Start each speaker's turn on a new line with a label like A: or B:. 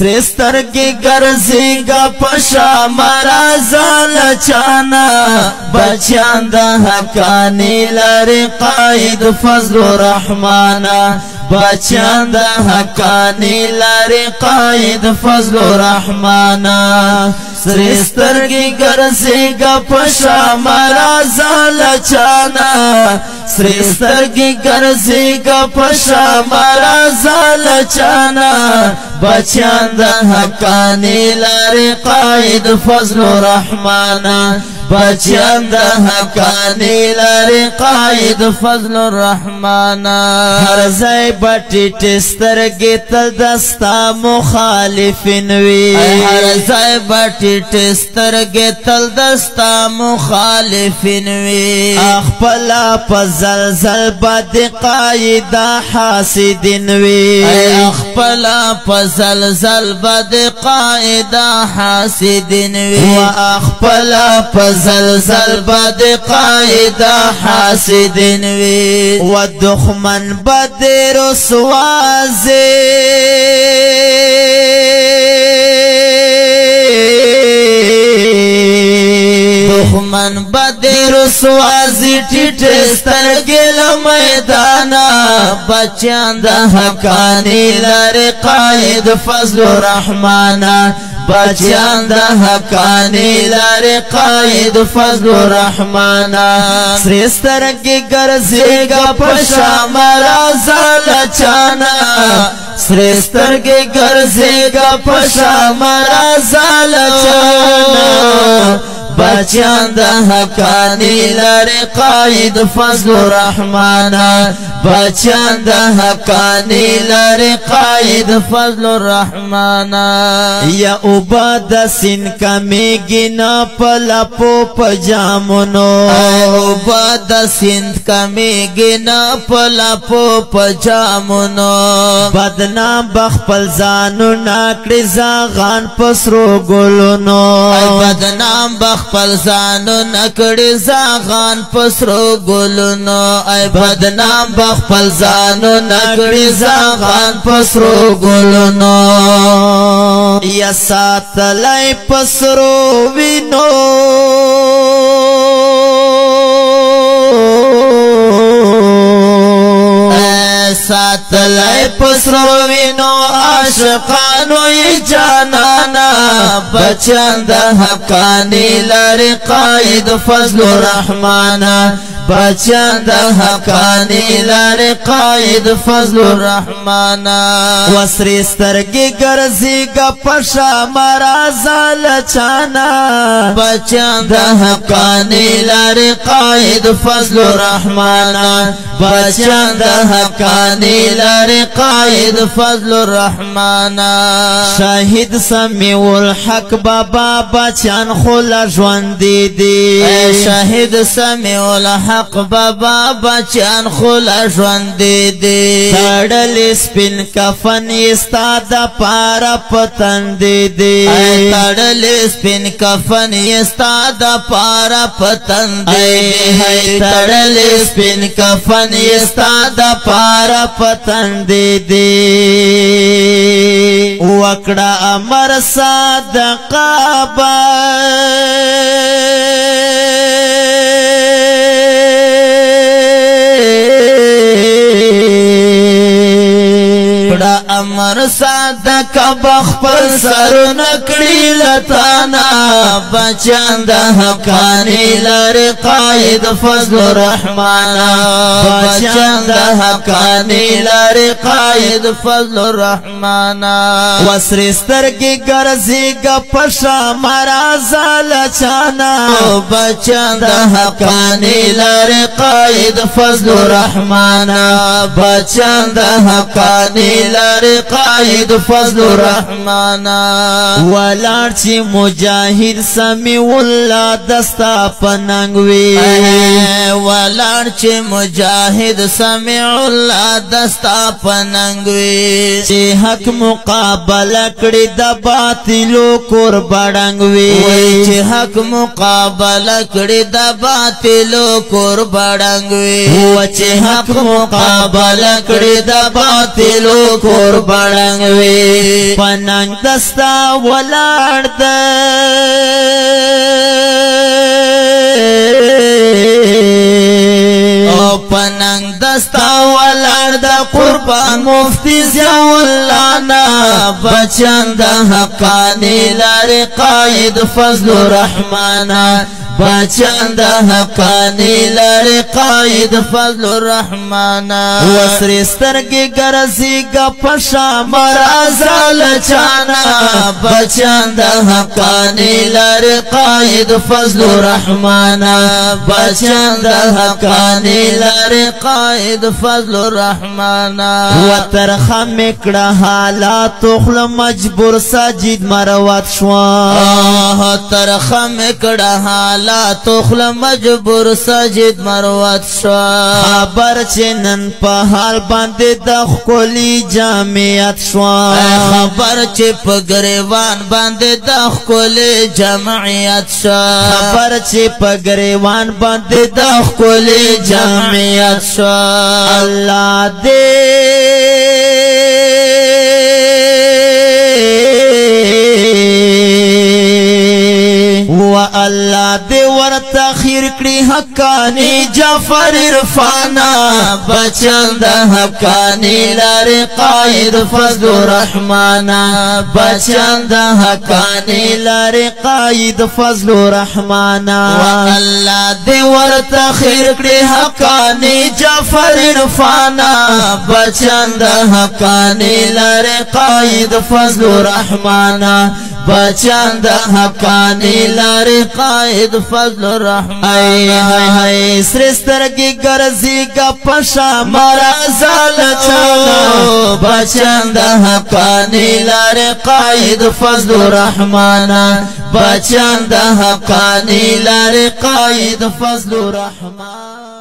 A: سرې سترګېگرزیگہ پشامہ رازہ چانہ بچیان دحقانی لرےقائدفضل الرحمنہ بچیان دحقانی لرےقائدفضل الرحمنہ سرې سترګېگرزیگہ پشامہ رازہ چانہ سرې سترګېگرزیگہ پشامہ رازہ چانہ بچیان دحقانی لرےقائدفضل الرحمنہ بچیان دحقانی لرےقائدفضل الرحمنہ ہر ځای به ټیټې سترګې تل دستا مخالفین وي هر ځای به ټیټې سترګې تل دستا مخالفین وي خپله په زلزل به د قاعده حاسدین وي خپله په زلزل به د قاعده حاسدین وي خپله په زلزل بد قاعده حاسدین وی و دښمن بد رسوازی دښمن بد رسوازی ټیټې سترګې له میدانه بچیان دحقانی لرےقائدفضل الرحمنہ بچیان دحقانی لرےقائدفضل الرحمنہ سرې سترګېگرزیگہ پشامہ رازہ چانہ سرې سترګېگرزیگہ پشامہ رازہ چانہ بچیان دحقانی لرےقائدفضل الرحمنہ بچیان دحقانی لرےقائدفضل الرحمنہ یا عباد سن کمیگی نا پلپو پجامنو عباد سن کمیگی نا پلپو پجامنو بدنام بخپل زانو ناکڑی زاغان پسرو گلونو بدنام بخپل زانو ناکڑی زاغان پسرو گلونو بدنام بخپل زانو ناکڑی زاغان پسرو گلونو یا ساتلی پسرو وینو ساتلی پسرو وینو عاشقانو ای جانانا بچیان دحقانی لرےقائدفضل الرحمنہ بچیان دحقانی لرےقائدفضل الرحمنہ و سرې سترګېگرزیگہ پشامہ رازہ چانہ بچیان دحقانی لرےقائدفضل الرحمنہ بچیان دحقانی لرےقائدفضل الرحمنہ شاہد سمیع الحق بابا بچیان خولا ژوندې دي شاہد سمیع الحق بابا بچیان خولا ژوندې دي تړلې سپین کفن یې ستا دپاره په تندې دي تړلې سپین کفن یې ستا دپاره په تندې دي تړلې سپین کفن یې ستا دپاره په تندې دي وکړه امر صدقه امر صدقه بخپل سر نکړي لتانا بچیان دحقانی لرےقائدفضل الرحمنہ بچیان دحقانی لرےقائدفضل الرحمنہ و سرې سترګېگرزیگہ پشامہ رازہ چانہ بچیان دحقانی لرےقائدفضل الرحمنہ بچیان دحقانی لرےقائدفضل الرحمنہ ولاړ چې مجاهد سمیع الله دستا پننګوي ولاړ چې مجاهد سمیع الله دستا پننګوي چې حق مقابله کړي د باطلو کور بړنګوي چې حق مقابله کړي د باطلو کور بړنګوي چې حق مقابله کړي د باطلو کور کور بڑنگ وی پننگ دستا ولار دے او پننگ دستا ولار دا قربان مفتی زیاولانا بچان دا حقانی لرےقائد فضل الرحمنہ بچان دا حقانی لرےقائد فضل الرحمنہ وسر سترگےگرزیگہ پشامہ رازہ چانہ بچان دا حقانی لرےقائد فضل الرحمنہ بچان دا حقانی لرےقائد فضل الرحمنہ وترخم اکڑا حالات اخل مجبور ساجد مروت شوا ترخم اکڑا حالات اخل مجبور ساجد مروت شوا خبر چنن پا حال باندے دخ کولی جامعیت شوا خبر چی پا گریوان باندے دخ کولی جمعیت شوا خبر چی پا گریوان باندے دخ کولی جمعیت شوا اللہ دے اللہ دے ورطا خیر کری حقانی جعفر عرفانا بچان دا حقانی لرےقائد فضل الرحمنہ بچان دا حقانی لرےقائد فضل الرحمنہ اللہ دے ورطا خیر کری حقانی جعفر عرفانا بچان دا حقانی لرےقائد فضل الرحمنہ بچان دا حقانی لرےقائد فضل الرحمنہ ای سترگےگرزیگہ پشامہ رازہ چانہ بچان دا حقانی لرےقائد فضل الرحمنہ بچان دا حقانی لرےقائد فضل الرحمنہ